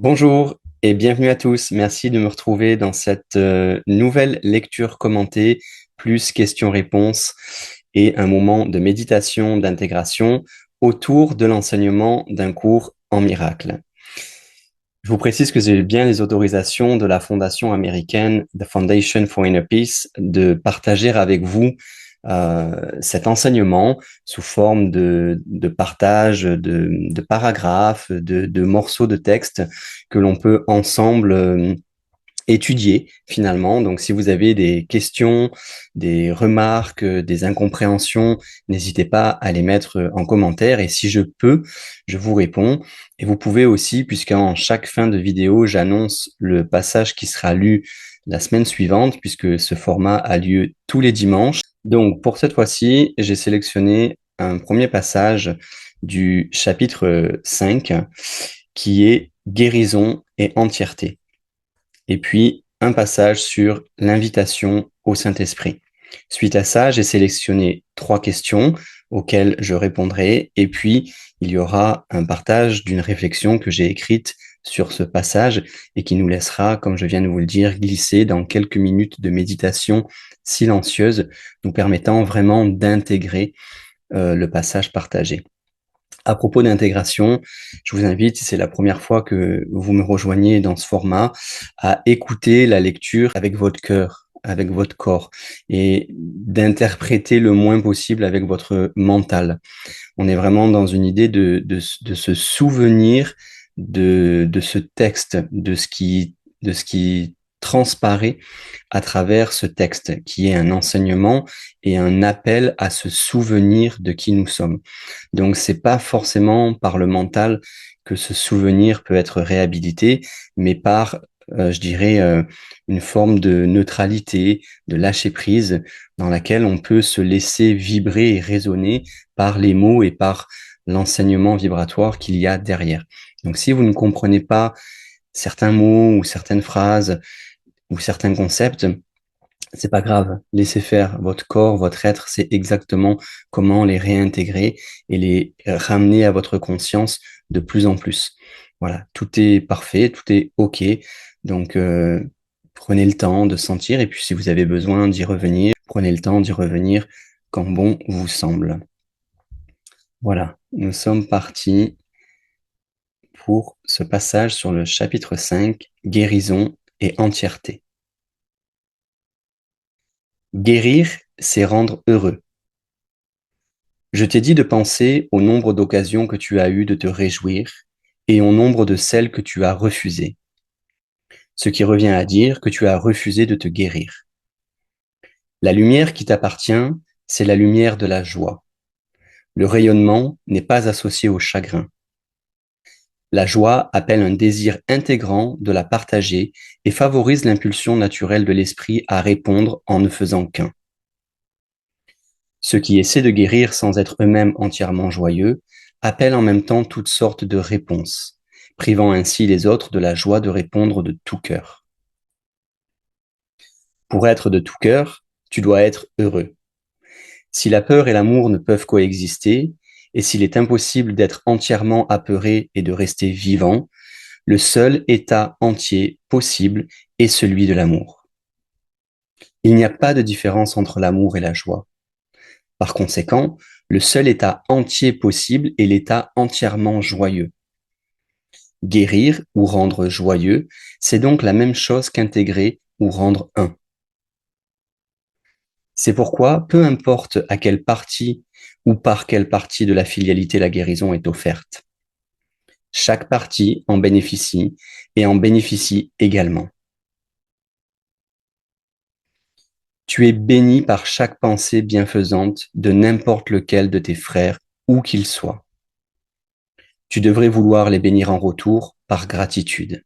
Bonjour et bienvenue à tous. Merci de me retrouver dans cette nouvelle lecture commentée, plus questions-réponses et un moment de méditation, d'intégration autour de l'enseignement d'un cours en miracle. Je vous précise que j'ai bien les autorisations de la fondation américaine The Foundation for Inner Peace de partager avec vous cet enseignement sous forme de partage, de paragraphes, de morceaux de texte que l'on peut ensemble étudier finalement. Donc, si vous avez des questions, des remarques, des incompréhensions, n'hésitez pas à les mettre en commentaire. Et si je peux, je vous réponds. Et vous pouvez aussi, puisqu'en chaque fin de vidéo, j'annonce le passage qui sera lu la semaine suivante, puisque ce format a lieu tous les dimanches. Donc, pour cette fois-ci, j'ai sélectionné un premier passage du chapitre 5 qui est guérison et entièreté. Et puis, un passage sur l'invitation au Saint-Esprit. Suite à ça, j'ai sélectionné 3 questions auxquelles je répondrai. Et puis, il y aura un partage d'une réflexion que j'ai écrite sur ce passage et qui nous laissera, comme je viens de vous le dire, glisser dans quelques minutes de méditation silencieuse, nous permettant vraiment d'intégrer le passage partagé. À propos d'intégration, je vous invite, si c'est la première fois que vous me rejoignez dans ce format, à écouter la lecture avec votre cœur, avec votre corps, et d'interpréter le moins possible avec votre mental. On est vraiment dans une idée de se souvenir de ce texte, de ce qui transparaît à travers ce texte, qui est un enseignement et un appel à se souvenir de qui nous sommes. Donc, c'est pas forcément par le mental que ce souvenir peut être réhabilité, mais par, je dirais, une forme de neutralité, de lâcher prise, dans laquelle on peut se laisser vibrer et résonner par les mots et par l'enseignement vibratoire qu'il y a derrière. Donc, si vous ne comprenez pas certains mots ou certaines phrases ou certains concepts, c'est pas grave, laissez faire. Votre corps, votre être sait exactement comment les réintégrer et les ramener à votre conscience de plus en plus. Voilà, tout est parfait, tout est OK. Donc, prenez le temps de sentir et puis si vous avez besoin d'y revenir, prenez le temps d'y revenir quand bon vous semble. Voilà, nous sommes partis pour ce passage sur le chapitre 5, guérison et entièreté. Guérir, c'est rendre heureux. Je t'ai dit de penser au nombre d'occasions que tu as eues de te réjouir et au nombre de celles que tu as refusées, ce qui revient à dire que tu as refusé de te guérir. La lumière qui t'appartient, c'est la lumière de la joie. Le rayonnement n'est pas associé au chagrin. La joie appelle un désir intégrant de la partager et favorise l'impulsion naturelle de l'esprit à répondre en ne faisant qu'un. Ceux qui essaient de guérir sans être eux-mêmes entièrement joyeux appellent en même temps toutes sortes de réponses, privant ainsi les autres de la joie de répondre de tout cœur. Pour être de tout cœur, tu dois être heureux. Si la peur et l'amour ne peuvent coexister, et s'il est impossible d'être entièrement apeuré et de rester vivant, le seul état entier possible est celui de l'amour. Il n'y a pas de différence entre l'amour et la joie. Par conséquent, le seul état entier possible est l'état entièrement joyeux. Guérir ou rendre joyeux, c'est donc la même chose qu'intégrer ou rendre un. C'est pourquoi, peu importe à quelle partie ou par quelle partie de la filialité la guérison est offerte, chaque partie en bénéficie et en bénéficie également. Tu es béni par chaque pensée bienfaisante de n'importe lequel de tes frères, où qu'ils soient. Tu devrais vouloir les bénir en retour par gratitude.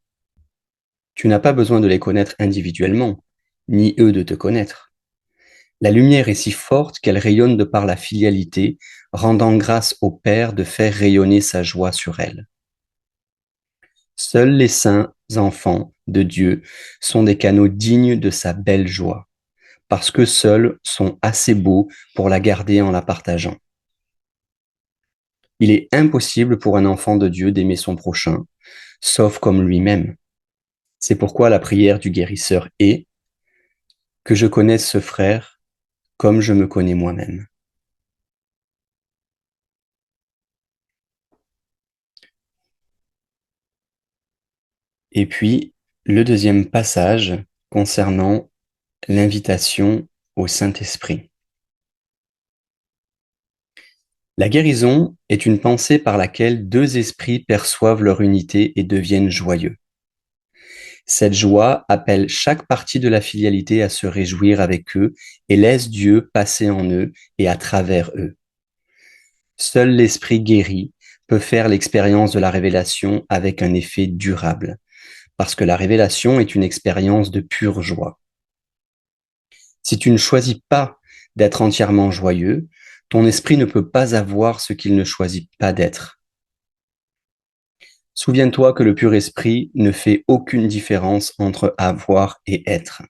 Tu n'as pas besoin de les connaître individuellement, ni eux de te connaître. La lumière est si forte qu'elle rayonne de par la filialité, rendant grâce au Père de faire rayonner sa joie sur elle. Seuls les saints enfants de Dieu sont des canaux dignes de sa belle joie, parce que seuls sont assez beaux pour la garder en la partageant. Il est impossible pour un enfant de Dieu d'aimer son prochain, sauf comme lui-même. C'est pourquoi la prière du guérisseur est que je connaisse ce frère comme je me connais moi-même. Et puis, le deuxième passage concernant l'invitation au Saint-Esprit. La guérison est une pensée par laquelle deux esprits perçoivent leur unité et deviennent joyeux. Cette joie appelle chaque partie de la filialité à se réjouir avec eux et laisse Dieu passer en eux et à travers eux. Seul l'esprit guéri peut faire l'expérience de la révélation avec un effet durable, parce que la révélation est une expérience de pure joie. Si tu ne choisis pas d'être entièrement joyeux, ton esprit ne peut pas avoir ce qu'il ne choisit pas d'être. Souviens-toi que le pur esprit ne fait aucune différence entre avoir et être.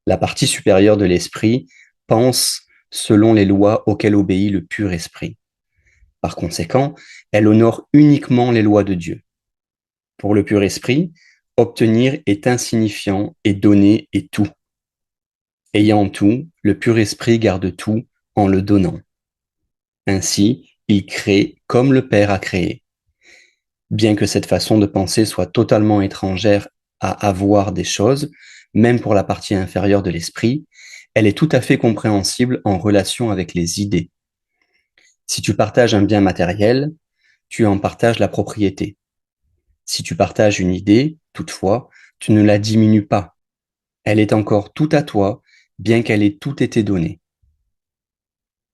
La partie supérieure de l'esprit pense selon les lois auxquelles obéit le pur esprit. Par conséquent, elle honore uniquement les lois de Dieu. Pour le pur esprit, obtenir est insignifiant et donner est tout. Ayant tout, le pur esprit garde tout en le donnant. Ainsi, il crée comme le Père a créé. Bien que cette façon de penser soit totalement étrangère à avoir des choses, même pour la partie inférieure de l'esprit, elle est tout à fait compréhensible en relation avec les idées. Si tu partages un bien matériel, tu en partages la propriété. Si tu partages une idée, toutefois, tu ne la diminues pas. Elle est encore tout à toi, bien qu'elle ait tout été donnée.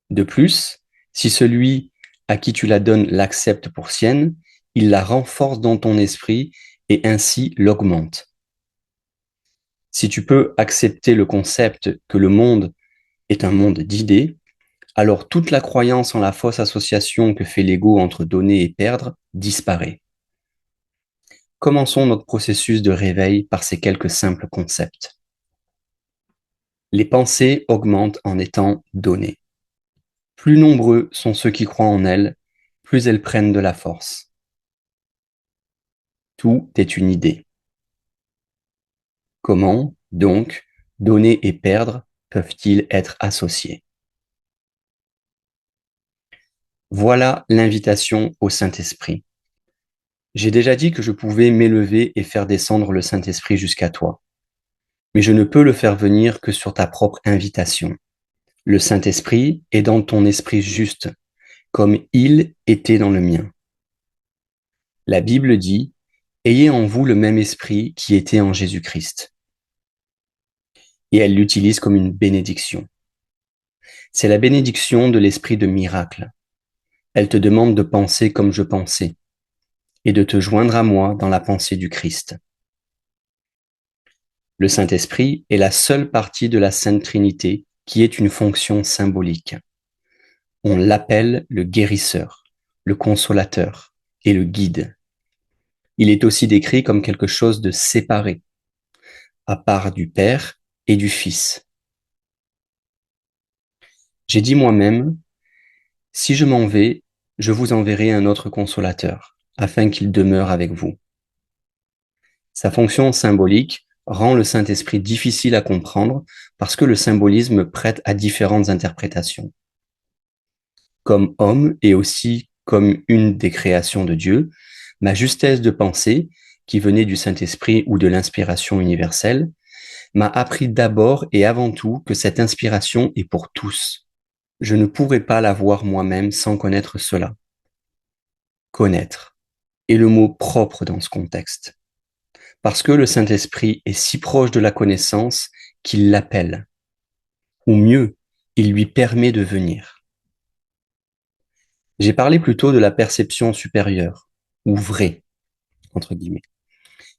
De plus, si celui à qui tu la donnes l'accepte pour sienne, il la renforce dans ton esprit et ainsi l'augmente. Si tu peux accepter le concept que le monde est un monde d'idées, alors toute la croyance en la fausse association que fait l'ego entre donner et perdre disparaît. Commençons notre processus de réveil par ces quelques simples concepts. Les pensées augmentent en étant données. Plus nombreux sont ceux qui croient en elles, plus elles prennent de la force. Tout est une idée. Comment, donc, donner et perdre peuvent-ils être associés? Voilà l'invitation au Saint-Esprit. J'ai déjà dit que je pouvais m'élever et faire descendre le Saint-Esprit jusqu'à toi, mais je ne peux le faire venir que sur ta propre invitation. Le Saint-Esprit est dans ton esprit juste, comme il était dans le mien. La Bible dit: ayez en vous le même esprit qui était en Jésus-Christ. Et elle l'utilise comme une bénédiction. C'est la bénédiction de l'esprit de miracle. Elle te demande de penser comme je pensais et de te joindre à moi dans la pensée du Christ. Le Saint-Esprit est la seule partie de la Sainte Trinité qui ait une fonction symbolique. On l'appelle le guérisseur, le consolateur et le guide. Il est aussi décrit comme quelque chose de séparé, à part du Père et du Fils. J'ai dit moi-même: si je m'en vais, je vous enverrai un autre consolateur, afin qu'il demeure avec vous. Sa fonction symbolique rend le Saint-Esprit difficile à comprendre parce que le symbolisme prête à différentes interprétations. Comme homme et aussi comme une des créations de Dieu, ma justesse de pensée, qui venait du Saint-Esprit ou de l'inspiration universelle, m'a appris d'abord et avant tout que cette inspiration est pour tous. Je ne pourrais pas la voir moi-même sans connaître cela. Connaître est le mot propre dans ce contexte, parce que le Saint-Esprit est si proche de la connaissance qu'il l'appelle, ou mieux, il lui permet de venir. J'ai parlé plutôt de la perception supérieure, ou vraie, entre guillemets,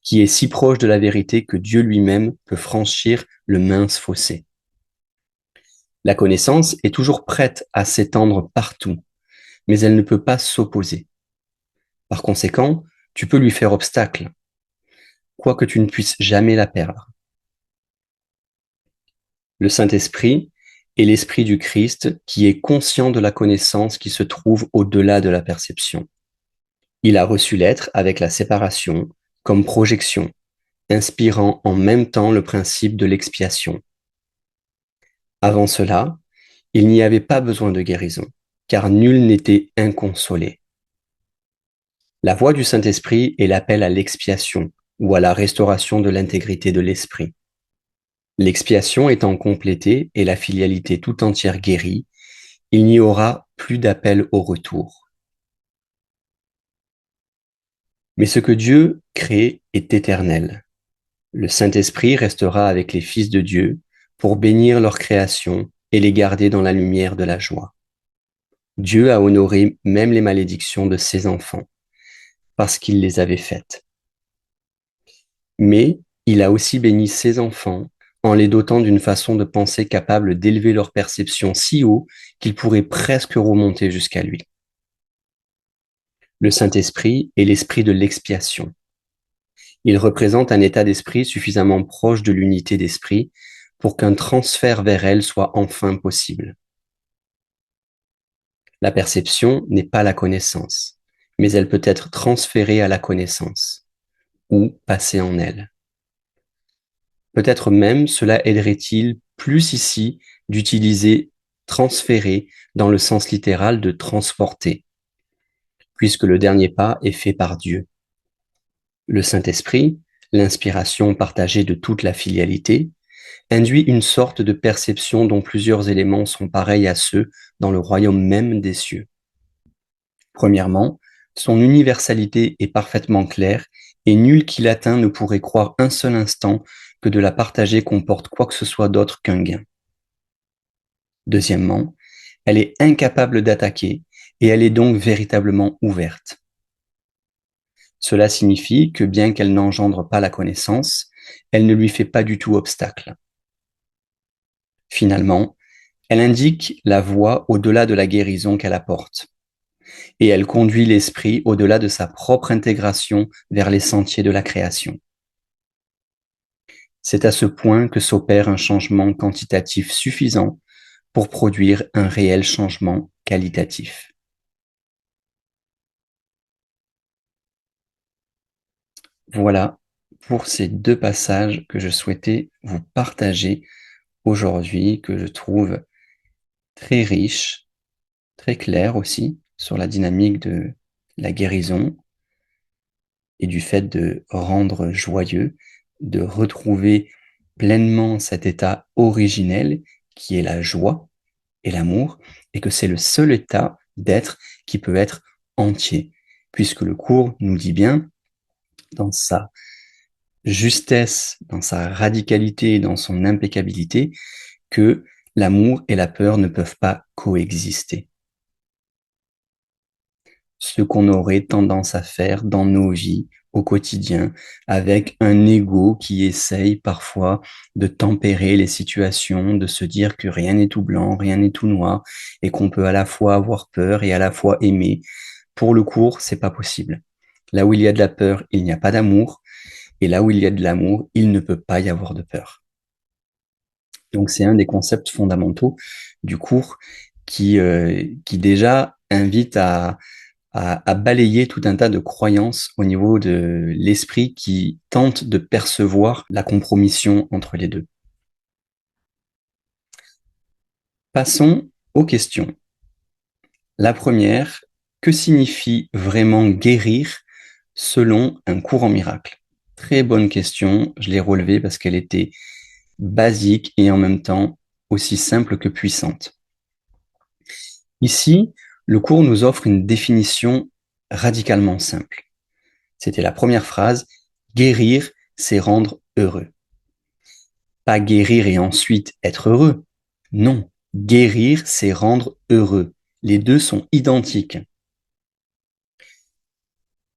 qui est si proche de la vérité que Dieu lui-même peut franchir le mince fossé. La connaissance est toujours prête à s'étendre partout, mais elle ne peut pas s'opposer. Par conséquent, tu peux lui faire obstacle, quoique tu ne puisses jamais la perdre. Le Saint-Esprit et l'Esprit du Christ qui est conscient de la connaissance qui se trouve au-delà de la perception. Il a reçu l'être avec la séparation comme projection, inspirant en même temps le principe de l'expiation. Avant cela, il n'y avait pas besoin de guérison, car nul n'était inconsolé. La voix du Saint-Esprit est l'appel à l'expiation ou à la restauration de l'intégrité de l'esprit. L'expiation étant complétée et la filialité tout entière guérie, il n'y aura plus d'appel au retour. Mais ce que Dieu crée est éternel. Le Saint-Esprit restera avec les fils de Dieu pour bénir leur création et les garder dans la lumière de la joie. Dieu a honoré même les malédictions de ses enfants, parce qu'il les avait faites. Mais il a aussi béni ses enfants en les dotant d'une façon de penser capable d'élever leur perception si haut qu'ils pourraient presque remonter jusqu'à lui. Le Saint-Esprit est l'esprit de l'expiation. Il représente un état d'esprit suffisamment proche de l'unité d'esprit pour qu'un transfert vers elle soit enfin possible. La perception n'est pas la connaissance, mais elle peut être transférée à la connaissance ou passer en elle. Peut-être même cela aiderait-il plus ici d'utiliser transférer dans le sens littéral de transporter, puisque le dernier pas est fait par Dieu. Le Saint-Esprit, l'inspiration partagée de toute la filialité, induit une sorte de perception dont plusieurs éléments sont pareils à ceux dans le royaume même des cieux. Premièrement, son universalité est parfaitement claire et nul qui l'atteint ne pourrait croire un seul instant que de la partager comporte quoi que ce soit d'autre qu'un gain. Deuxièmement, elle est incapable d'attaquer et elle est donc véritablement ouverte. Cela signifie que bien qu'elle n'engendre pas la connaissance, elle ne lui fait pas du tout obstacle. Finalement, elle indique la voie au-delà de la guérison qu'elle apporte, et elle conduit l'esprit au-delà de sa propre intégration vers les sentiers de la création. C'est à ce point que s'opère un changement quantitatif suffisant pour produire un réel changement qualitatif. Voilà pour ces deux passages que je souhaitais vous partager aujourd'hui, que je trouve très riches, très clairs aussi sur la dynamique de la guérison et du fait de rendre joyeux, de retrouver pleinement cet état originel qui est la joie et l'amour, et que c'est le seul état d'être qui peut être entier, puisque le cours nous dit bien, dans sa justesse, dans sa radicalité, dans son impeccabilité, que l'amour et la peur ne peuvent pas coexister. Ce qu'on aurait tendance à faire dans nos vies au quotidien, avec un ego qui essaye parfois de tempérer les situations, de se dire que rien n'est tout blanc, rien n'est tout noir, et qu'on peut à la fois avoir peur et à la fois aimer. Pour le cours, c'est pas possible. Là où il y a de la peur, il n'y a pas d'amour, et là où il y a de l'amour, il ne peut pas y avoir de peur. Donc c'est un des concepts fondamentaux du cours qui déjà invite à balayer tout un tas de croyances au niveau de l'esprit qui tente de percevoir la compromission entre les deux. Passons aux questions. La première, que signifie vraiment guérir selon un cours en miracle? Très bonne question, je l'ai relevée parce qu'elle était basique et en même temps aussi simple que puissante. Ici, le cours nous offre une définition radicalement simple. C'était la première phrase, guérir, c'est rendre heureux. Pas guérir et ensuite être heureux. Non, guérir, c'est rendre heureux. Les deux sont identiques.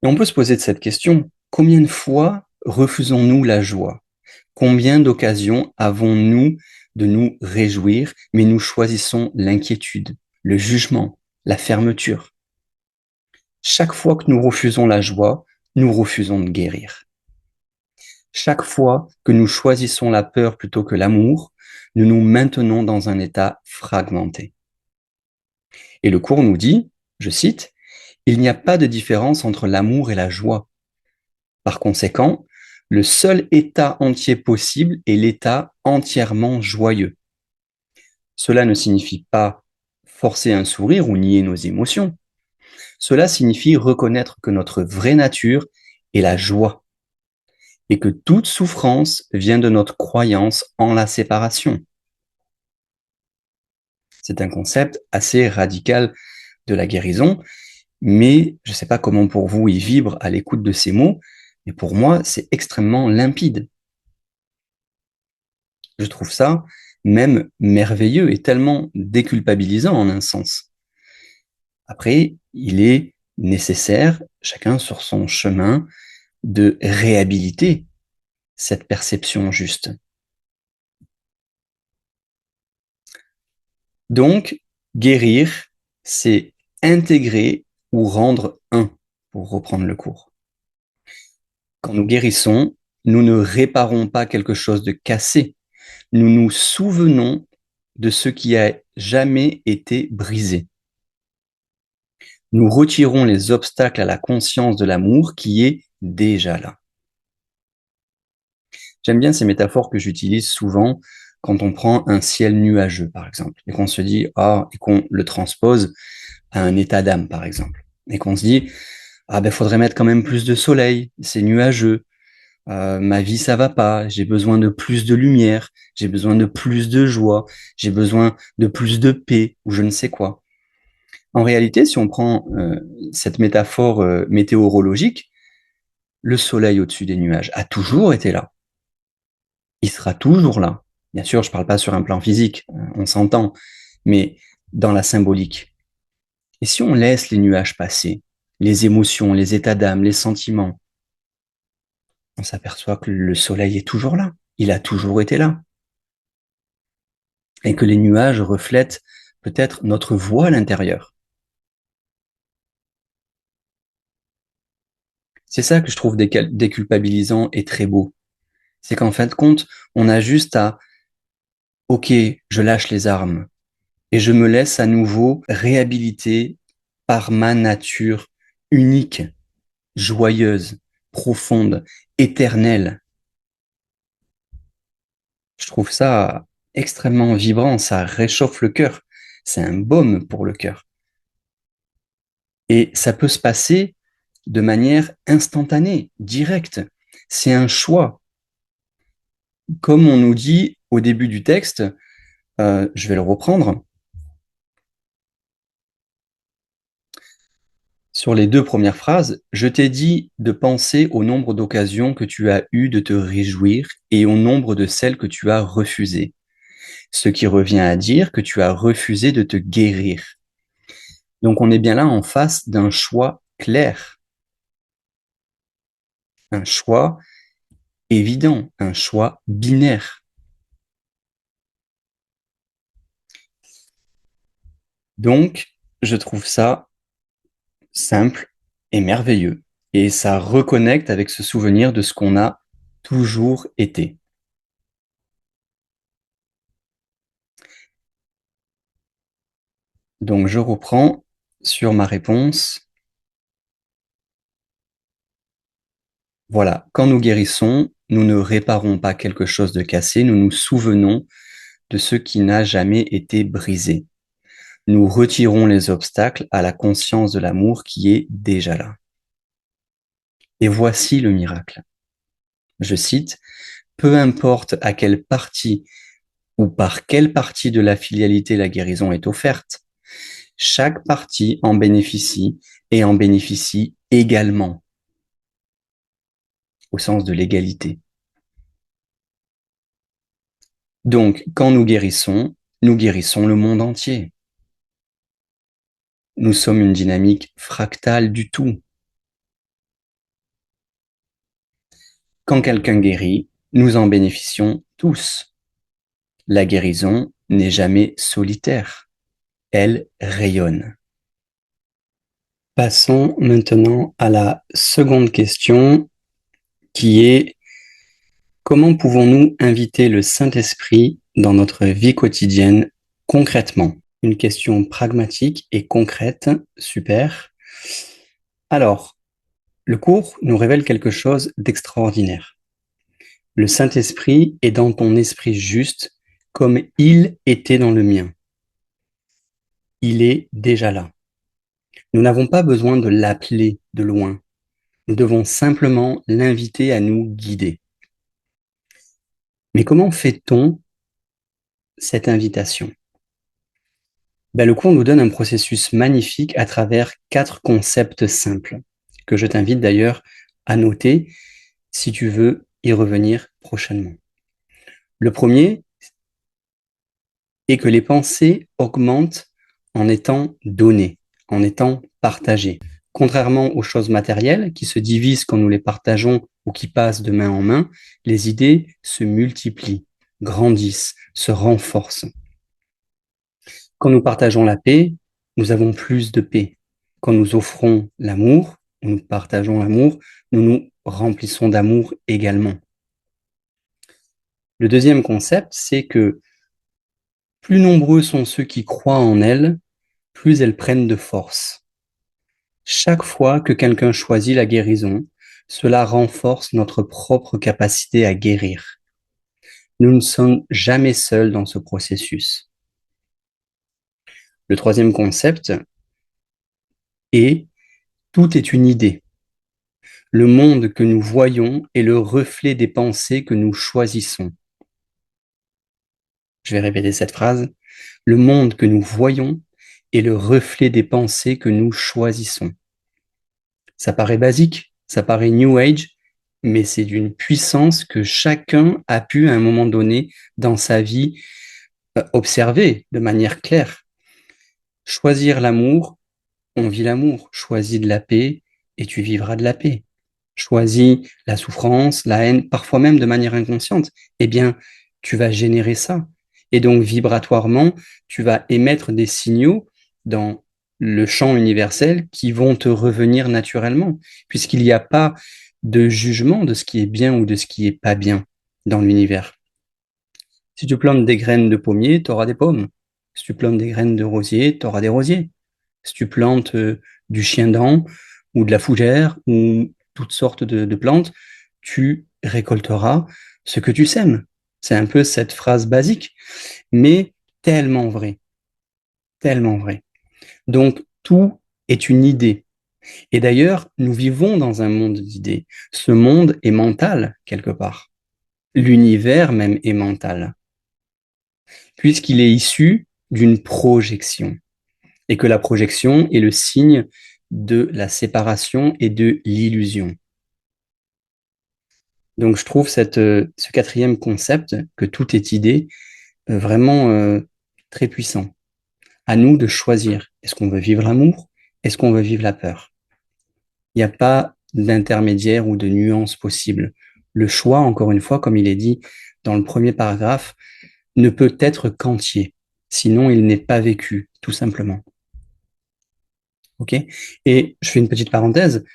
Et on peut se poser cette question, combien de fois refusons-nous la joie? Combien d'occasions avons-nous de nous réjouir, mais nous choisissons l'inquiétude, le jugement, la fermeture? Chaque fois que nous refusons la joie, nous refusons de guérir. Chaque fois que nous choisissons la peur plutôt que l'amour, nous nous maintenons dans un état fragmenté. Et le cours nous dit, je cite, « Il n'y a pas de différence entre l'amour et la joie. Par conséquent, le seul état entier possible est l'état entièrement joyeux. Cela ne signifie pas forcer un sourire ou nier nos émotions. Cela signifie reconnaître que notre vraie nature est la joie et que toute souffrance vient de notre croyance en la séparation. » C'est un concept assez radical de la guérison, mais je ne sais pas comment pour vous il vibre à l'écoute de ces mots, mais pour moi, c'est extrêmement limpide. Je trouve ça même merveilleux et tellement déculpabilisant en un sens. Après, il est nécessaire, chacun sur son chemin, de réhabiliter cette perception juste. Donc, guérir, c'est intégrer ou rendre un, pour reprendre le cours. Quand nous guérissons, nous ne réparons pas quelque chose de cassé. Nous nous souvenons de ce qui a jamais été brisé. Nous retirons les obstacles à la conscience de l'amour qui est déjà là. J'aime bien ces métaphores que j'utilise souvent quand on prend un ciel nuageux, par exemple, et qu'on se dit, et qu'on le transpose à un état d'âme, par exemple, et qu'on se dit, faudrait mettre quand même plus de soleil, c'est nuageux, ma vie ça va pas, j'ai besoin de plus de lumière, j'ai besoin de plus de joie, j'ai besoin de plus de paix, ou je ne sais quoi. En réalité, si on prend cette métaphore météorologique, le soleil au-dessus des nuages a toujours été là. Il sera toujours là. Bien sûr, je ne parle pas sur un plan physique, on s'entend, mais dans la symbolique. Et si on laisse les nuages passer, les émotions, les états d'âme, les sentiments, on s'aperçoit que le soleil est toujours là. Il a toujours été là. Et que les nuages reflètent peut-être notre voile intérieur. C'est ça que je trouve déculpabilisant et très beau. C'est qu'en fin de compte, on a juste à, ok, je lâche les armes et je me laisse à nouveau réhabiliter par ma nature unique, joyeuse, profonde, éternelle. Je trouve ça extrêmement vibrant, ça réchauffe le cœur. C'est un baume pour le cœur. Et ça peut se passer de manière instantanée, directe. C'est un choix. Comme on nous dit au début du texte, je vais le reprendre. Sur les 2 premières phrases, je t'ai dit de penser au nombre d'occasions que tu as eues de te réjouir et au nombre de celles que tu as refusées. Ce qui revient à dire que tu as refusé de te guérir. Donc on est bien là en face d'un choix clair. Un choix évident, un choix binaire. Donc, je trouve ça simple et merveilleux. Et ça reconnecte avec ce souvenir de ce qu'on a toujours été. Donc, je reprends sur ma réponse. Voilà, quand nous guérissons, nous ne réparons pas quelque chose de cassé, nous nous souvenons de ce qui n'a jamais été brisé. Nous retirons les obstacles à la conscience de l'amour qui est déjà là. Et voici le miracle. Je cite, « Peu importe à quelle partie ou par quelle partie de la filialité la guérison est offerte, chaque partie en bénéficie et en bénéficie également, au sens de l'égalité. » Donc, quand nous guérissons le monde entier. Nous sommes une dynamique fractale du tout. Quand quelqu'un guérit, nous en bénéficions tous. La guérison n'est jamais solitaire. Elle rayonne. Passons maintenant à la seconde question qui est: comment pouvons-nous inviter le Saint-Esprit dans notre vie quotidienne concrètement? Une question pragmatique et concrète, super. Alors, le cours nous révèle quelque chose d'extraordinaire. Le Saint-Esprit est dans ton esprit juste comme il était dans le mien. Il est déjà là. Nous n'avons pas besoin de l'appeler de loin. Nous devons simplement l'inviter à nous guider. Mais comment fait-on cette invitation? Le cours nous donne un processus magnifique à travers 4 concepts simples, que je t'invite d'ailleurs à noter si tu veux y revenir prochainement. Le premier est que les pensées augmentent en étant données, en étant partagées. Contrairement aux choses matérielles qui se divisent quand nous les partageons ou qui passent de main en main, les idées se multiplient, grandissent, se renforcent. Quand nous partageons la paix, nous avons plus de paix. Quand nous offrons l'amour, nous partageons l'amour, nous nous remplissons d'amour également. Le deuxième concept, c'est que plus nombreux sont ceux qui croient en elles, plus elles prennent de force. Chaque fois que quelqu'un choisit la guérison, cela renforce notre propre capacité à guérir. Nous ne sommes jamais seuls dans ce processus. Le troisième concept est tout est une idée. Le monde que nous voyons est le reflet des pensées que nous choisissons. Je vais répéter cette phrase. Le monde que nous voyons est le reflet des pensées que nous choisissons. Ça paraît basique, ça paraît New Age, mais c'est d'une puissance que chacun a pu à un moment donné dans sa vie observer de manière claire. Choisir l'amour, on vit l'amour. Choisis de la paix et tu vivras de la paix. Choisis la souffrance, la haine, parfois même de manière inconsciente. Eh bien, tu vas générer ça. Et donc, vibratoirement, tu vas émettre des signaux dans le champ universel qui vont te revenir naturellement, puisqu'il n'y a pas de jugement de ce qui est bien ou de ce qui est pas bien dans l'univers. Si tu plantes des graines de pommier, tu auras des pommes. Si tu plantes des graines de rosier, tu auras des rosiers. Si tu plantes du chien-dent ou de la fougère ou toutes sortes de plantes, tu récolteras ce que tu sèmes. C'est un peu cette phrase basique, mais tellement vrai, tellement vrai. Donc, tout est une idée. Et d'ailleurs, nous vivons dans un monde d'idées. Ce monde est mental, quelque part. L'univers même est mental, puisqu'il est issu d'une projection, et que la projection est le signe de la séparation et de l'illusion. Donc, je trouve ce quatrième concept, que tout est idée, vraiment très puissant. À nous de choisir. Est-ce qu'on veut vivre l'amour? Est-ce qu'on veut vivre la peur? Il n'y a pas d'intermédiaire ou de nuance possible. Le choix, encore une fois, comme il est dit dans le premier paragraphe, ne peut être qu'entier. Sinon, il n'est pas vécu, tout simplement. OK? Et je fais une petite parenthèse.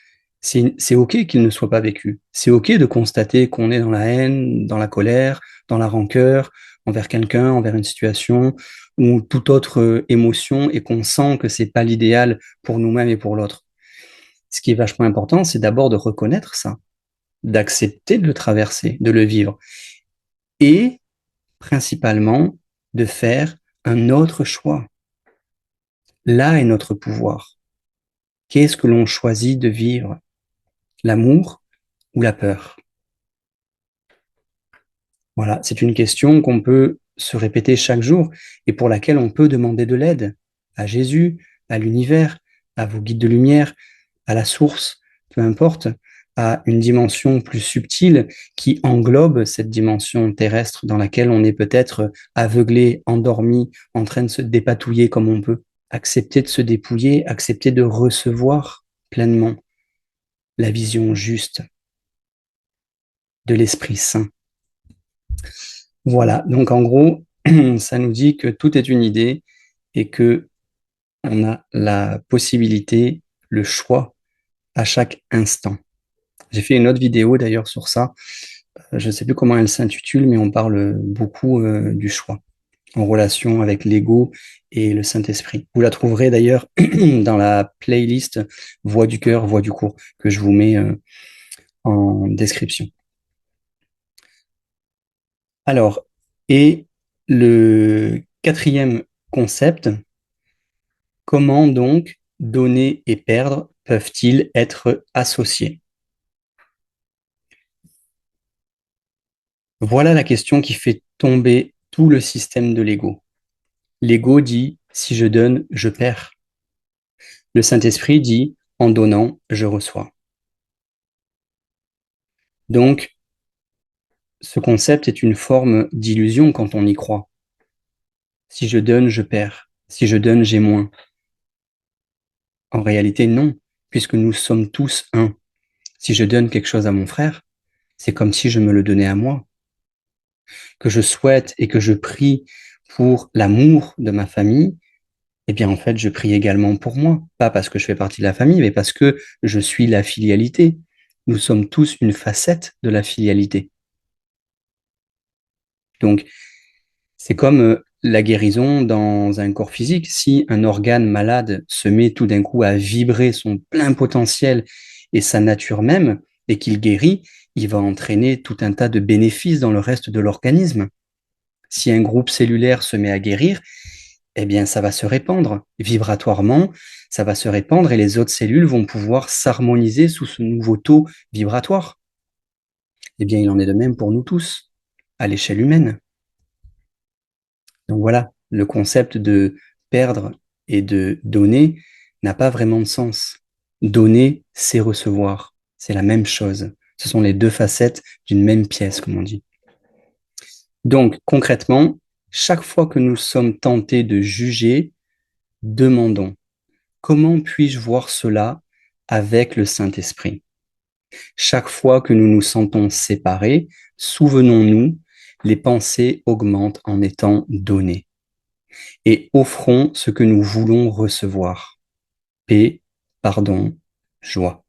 C'est OK qu'il ne soit pas vécu. C'est OK de constater qu'on est dans la haine, dans la colère, dans la rancœur, envers quelqu'un, envers une situation ou toute autre émotion et qu'on sent que c'est pas l'idéal pour nous-mêmes et pour l'autre. Ce qui est vachement important, c'est d'abord de reconnaître ça, d'accepter de le traverser, de le vivre et principalement de faire un autre choix. Là est notre pouvoir. Qu'est-ce que l'on choisit de vivre? L'amour ou la peur? Voilà, c'est une question qu'on peut se répéter chaque jour et pour laquelle on peut demander de l'aide à Jésus, à l'univers, à vos guides de lumière, à la source, peu importe, à une dimension plus subtile qui englobe cette dimension terrestre dans laquelle on est peut-être aveuglé, endormi, en train de se dépatouiller comme on peut. Accepter de se dépouiller, accepter de recevoir pleinement la vision juste de l'Esprit Saint. Voilà, donc en gros, ça nous dit que tout est une idée et que on a la possibilité, le choix à chaque instant. J'ai fait une autre vidéo d'ailleurs sur ça, Je ne sais plus comment elle s'intitule, mais on parle beaucoup du choix en relation avec l'ego et le Saint-Esprit. Vous la trouverez d'ailleurs dans la playlist Voix du cœur, Voix du cours que je vous mets en description. Alors, et le quatrième concept, comment donc donner et perdre peuvent-ils être associés? Voilà la question qui fait tomber tout le système de l'ego. L'ego dit, si je donne, je perds. Le Saint-Esprit dit, en donnant, je reçois. Donc, ce concept est une forme d'illusion quand on y croit. Si je donne, je perds. Si je donne, j'ai moins. En réalité, non, puisque nous sommes tous un. Si je donne quelque chose à mon frère, c'est comme si je me le donnais à moi. Que je souhaite et que je prie pour l'amour de ma famille, eh bien, en fait, je prie également pour moi. Pas parce que je fais partie de la famille, mais parce que je suis la filialité. Nous sommes tous une facette de la filialité. Donc, c'est comme la guérison dans un corps physique. Si un organe malade se met tout d'un coup à vibrer son plein potentiel et sa nature même, et qu'il guérit, il va entraîner tout un tas de bénéfices dans le reste de l'organisme. Si un groupe cellulaire se met à guérir, eh bien, ça va se répandre vibratoirement, ça va se répandre et les autres cellules vont pouvoir s'harmoniser sous ce nouveau taux vibratoire. Eh bien, il en est de même pour nous tous, à l'échelle humaine. Donc voilà, le concept de perdre et de donner n'a pas vraiment de sens. Donner, c'est recevoir. C'est la même chose. Ce sont les deux facettes d'une même pièce, comme on dit. Donc, concrètement, chaque fois que nous sommes tentés de juger, demandons, comment puis-je voir cela avec le Saint-Esprit? Chaque fois que nous nous sentons séparés, souvenons-nous, les pensées augmentent en étant données. Et offrons ce que nous voulons recevoir. Paix, pardon, joie.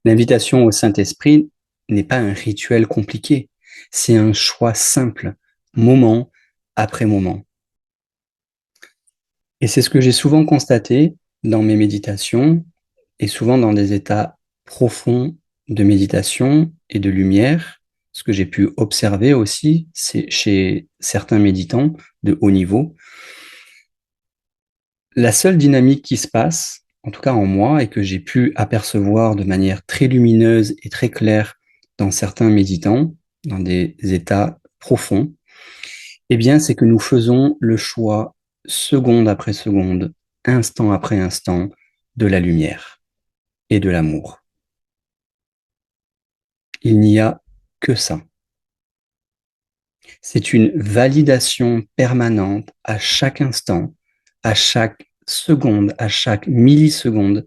L'invitation au Saint-Esprit n'est pas un rituel compliqué, c'est un choix simple, moment après moment. Et c'est ce que j'ai souvent constaté dans mes méditations et souvent dans des états profonds de méditation et de lumière. Ce que j'ai pu observer aussi, c'est chez certains méditants de haut niveau. La seule dynamique qui se passe, en tout cas en moi, et que j'ai pu apercevoir de manière très lumineuse et très claire dans certains méditants, dans des états profonds, eh bien, c'est que nous faisons le choix, seconde après seconde, instant après instant, de la lumière et de l'amour. Il n'y a que ça. C'est une validation permanente à chaque instant, à chaque seconde, à chaque milliseconde,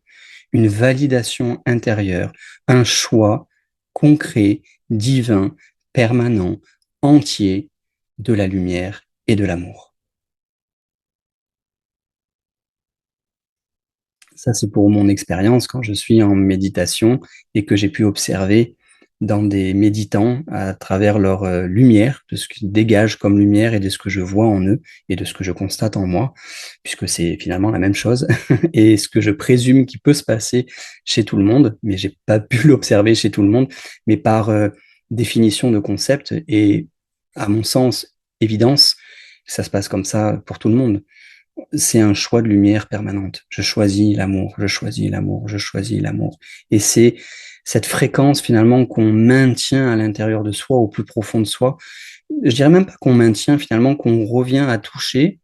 une validation intérieure, un choix concret, divin, permanent, entier de la lumière et de l'amour. Ça, c'est pour mon expérience quand je suis en méditation et que j'ai pu observer dans des méditants à travers leur lumière, de ce qu'ils dégagent comme lumière et de ce que je vois en eux et de ce que je constate en moi, puisque c'est finalement la même chose et ce que je présume qui peut se passer chez tout le monde, mais j'ai pas pu l'observer chez tout le monde, mais par définition de concept et à mon sens, évidence, ça se passe comme ça pour tout le monde. C'est un choix de lumière permanente. Je choisis l'amour, je choisis l'amour, je choisis l'amour. Et c'est cette fréquence finalement qu'on maintient à l'intérieur de soi, au plus profond de soi. Je dirais même pas qu'on maintient, finalement, qu'on revient à toucher,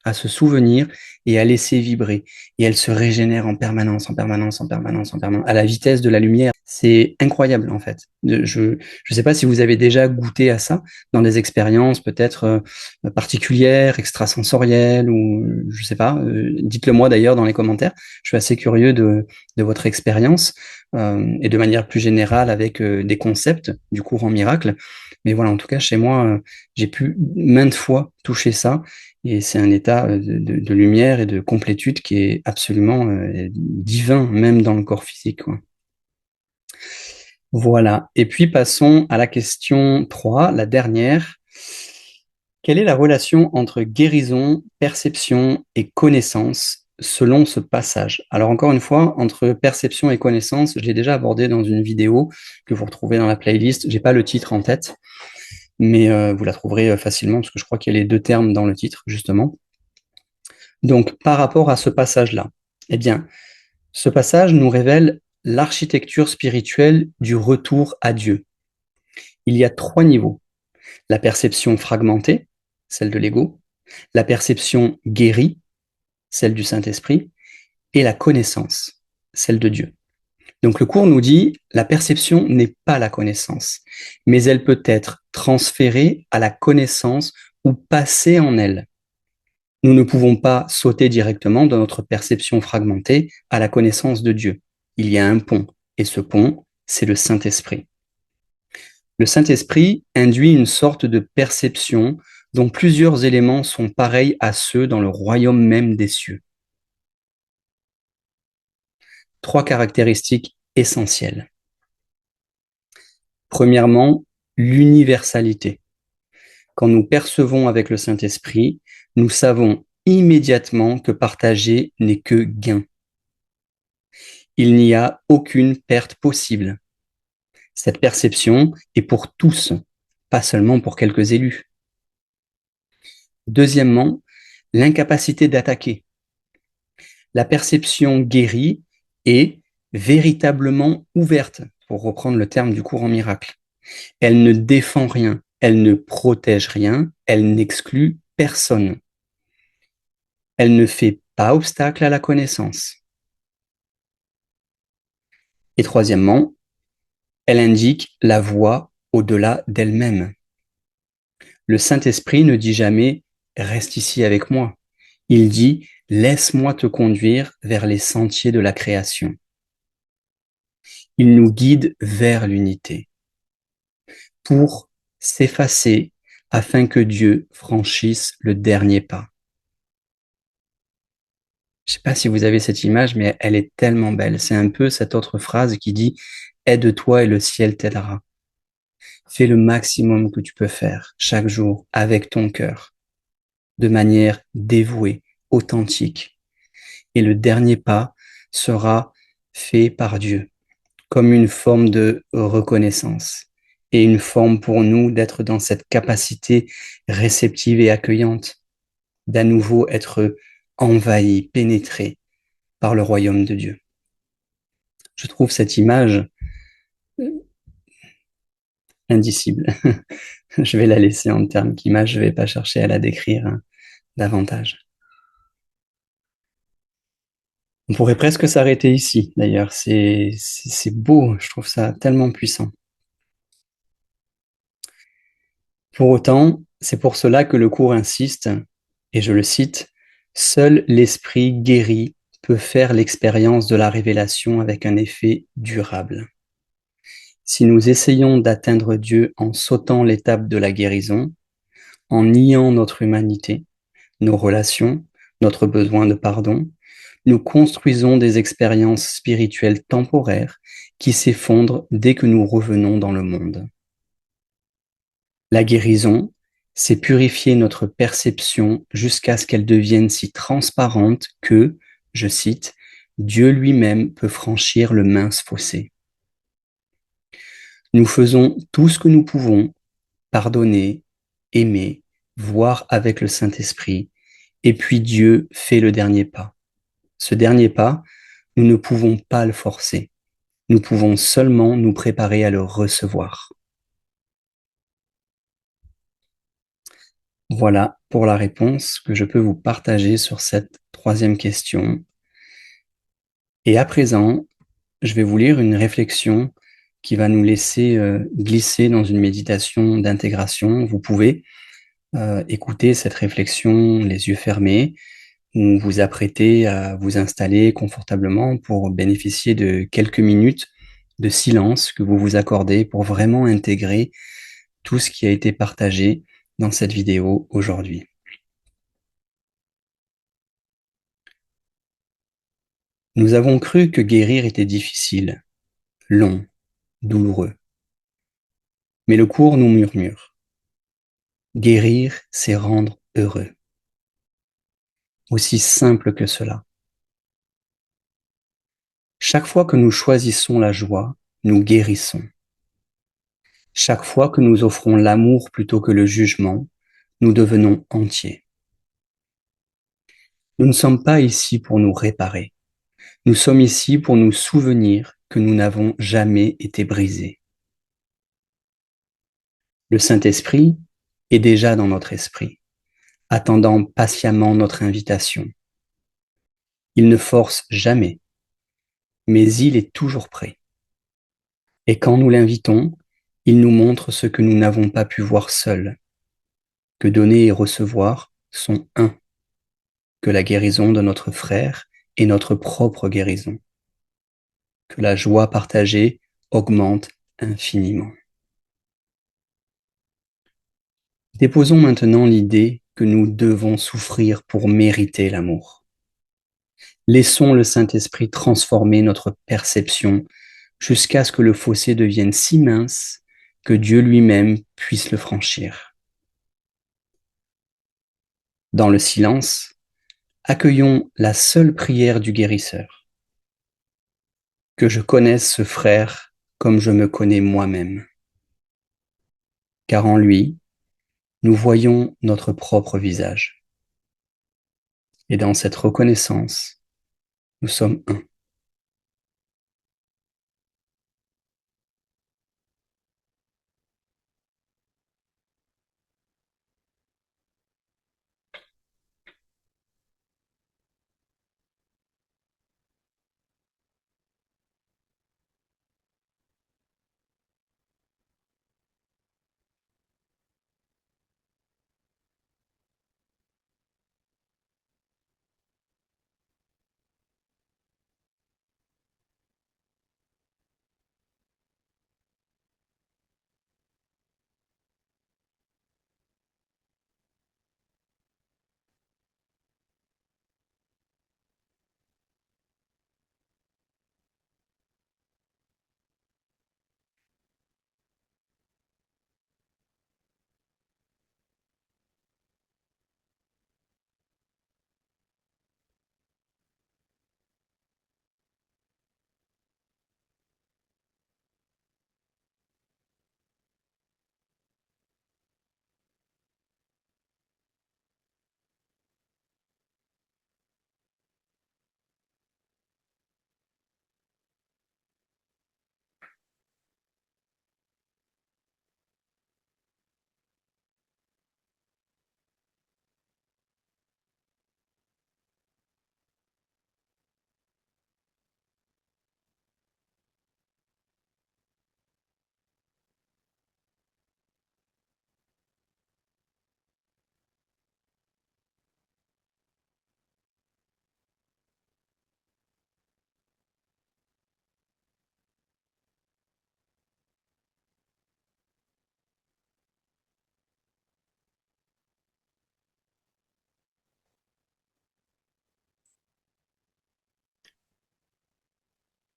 à se souvenir et à laisser vibrer. Et elle se régénère en permanence, en permanence, en permanence, en permanence, à la vitesse de la lumière. C'est incroyable, en fait. Je sais pas si vous avez déjà goûté à ça dans des expériences peut-être particulières, extrasensorielles, ou je sais pas. Dites-le moi d'ailleurs dans les commentaires. Je suis assez curieux de votre expérience et de manière plus générale avec des concepts du courant miracle. Mais voilà, en tout cas, chez moi, j'ai pu maintes fois toucher ça. Et c'est un état de lumière et de complétude qui est absolument divin, même dans le corps physique, quoi. Voilà. Et puis passons à la question 3, la dernière. Quelle est la relation entre guérison, perception et connaissance selon ce passage? Alors encore une fois, entre perception et connaissance, je l'ai déjà abordé dans une vidéo que vous retrouvez dans la playlist. J'ai pas le titre en tête, mais vous la trouverez facilement parce que je crois qu'il y a les deux termes dans le titre, justement. Donc par rapport à ce passage-là, eh bien, ce passage nous révèle l'architecture spirituelle du retour à Dieu. Il y a trois niveaux. La perception fragmentée, celle de l'ego, la perception guérie, celle du Saint-Esprit, et la connaissance, celle de Dieu. Donc le cours nous dit, la perception n'est pas la connaissance, mais elle peut être transférée à la connaissance ou passer en elle. Nous ne pouvons pas sauter directement de notre perception fragmentée à la connaissance de Dieu. Il y a un pont, et ce pont, c'est le Saint-Esprit. Le Saint-Esprit induit une sorte de perception dont plusieurs éléments sont pareils à ceux dans le royaume même des cieux. Trois caractéristiques essentielles. Premièrement, l'universalité. Quand nous percevons avec le Saint-Esprit, nous savons immédiatement que partager n'est que gain. Il n'y a aucune perte possible. Cette perception est pour tous, pas seulement pour quelques élus. Deuxièmement, l'incapacité d'attaquer. La perception guérie est véritablement ouverte, pour reprendre le terme du courant miracle. Elle ne défend rien, elle ne protège rien, elle n'exclut personne. Elle ne fait pas obstacle à la connaissance. Et troisièmement, elle indique la voie au-delà d'elle-même. Le Saint-Esprit ne dit jamais « reste ici avec moi ». Il dit « laisse-moi te conduire vers les sentiers de la création ». Il nous guide vers l'unité pour s'effacer afin que Dieu franchisse le dernier pas. Je ne sais pas si vous avez cette image, mais elle est tellement belle. C'est un peu cette autre phrase qui dit « aide-toi et le ciel t'aidera ». Fais le maximum que tu peux faire chaque jour avec ton cœur, de manière dévouée, authentique. Et le dernier pas sera fait par Dieu, comme une forme de reconnaissance et une forme pour nous d'être dans cette capacité réceptive et accueillante, d'à nouveau être envahi, pénétré par le royaume de Dieu. Je trouve cette image indicible. Je vais la laisser en termes d'image, je ne vais pas chercher à la décrire davantage. On pourrait presque s'arrêter ici, d'ailleurs. C'est beau, je trouve ça tellement puissant. Pour autant, c'est pour cela que le cours insiste, et je le cite, « Seul l'esprit guéri peut faire l'expérience de la révélation avec un effet durable. Si nous essayons d'atteindre Dieu en sautant l'étape de la guérison, en niant notre humanité, nos relations, notre besoin de pardon, nous construisons des expériences spirituelles temporaires qui s'effondrent dès que nous revenons dans le monde. La guérison, c'est purifier notre perception jusqu'à ce qu'elle devienne si transparente que, je cite, Dieu lui-même peut franchir le mince fossé. Nous faisons tout ce que nous pouvons, pardonner, aimer, voir avec le Saint-Esprit, et puis Dieu fait le dernier pas. Ce dernier pas, nous ne pouvons pas le forcer. Nous pouvons seulement nous préparer à le recevoir. Voilà pour la réponse que je peux vous partager sur cette troisième question. Et à présent, je vais vous lire une réflexion qui va nous laisser glisser dans une méditation d'intégration. Vous pouvez écouter cette réflexion les yeux fermés ou vous apprêter à vous installer confortablement pour bénéficier de quelques minutes de silence que vous vous accordez pour vraiment intégrer tout ce qui a été partagé dans cette vidéo aujourd'hui. Nous avons cru que guérir était difficile, long, douloureux. Mais le cours nous murmure. Guérir, c'est rendre heureux. Aussi simple que cela. Chaque fois que nous choisissons la joie, nous guérissons. Chaque fois que nous offrons l'amour plutôt que le jugement, nous devenons entiers. Nous ne sommes pas ici pour nous réparer. Nous sommes ici pour nous souvenir que nous n'avons jamais été brisés. Le Saint-Esprit est déjà dans notre esprit, attendant patiemment notre invitation. Il ne force jamais, mais il est toujours prêt. Et quand nous l'invitons, il nous montre ce que nous n'avons pas pu voir seuls, que donner et recevoir sont un, que la guérison de notre frère est notre propre guérison, que la joie partagée augmente infiniment. Déposons maintenant l'idée que nous devons souffrir pour mériter l'amour. Laissons le Saint-Esprit transformer notre perception jusqu'à ce que le fossé devienne si mince que Dieu lui-même puisse le franchir. Dans le silence, accueillons la seule prière du guérisseur. Que je connaisse ce frère comme je me connais moi-même. Car en lui, nous voyons notre propre visage. Et dans cette reconnaissance, nous sommes un.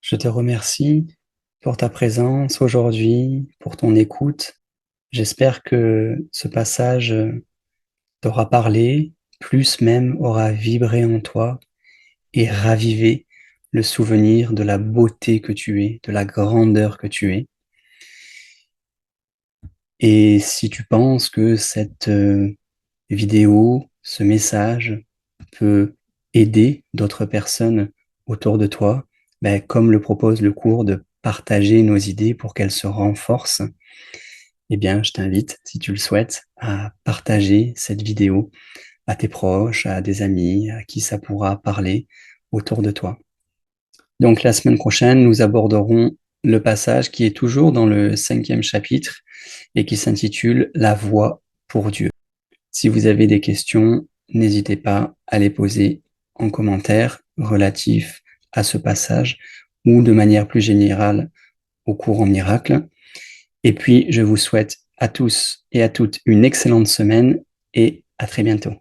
Je te remercie pour ta présence aujourd'hui, pour ton écoute. J'espère que ce passage t'aura parlé, plus même aura vibré en toi et ravivé le souvenir de la beauté que tu es, de la grandeur que tu es. Et si tu penses que cette vidéo, ce message peut aider d'autres personnes autour de toi, ben, comme le propose le cours de partager nos idées pour qu'elles se renforcent, eh bien, je t'invite, si tu le souhaites, à partager cette vidéo à tes proches, à des amis, à qui ça pourra parler autour de toi. Donc, la semaine prochaine, nous aborderons le passage qui est toujours dans le 5e chapitre et qui s'intitule La voie pour Dieu. Si vous avez des questions, n'hésitez pas à les poser en commentaire relatifs à ce passage ou de manière plus générale au cours en miracle. Et puis, je vous souhaite à tous et à toutes une excellente semaine et à très bientôt.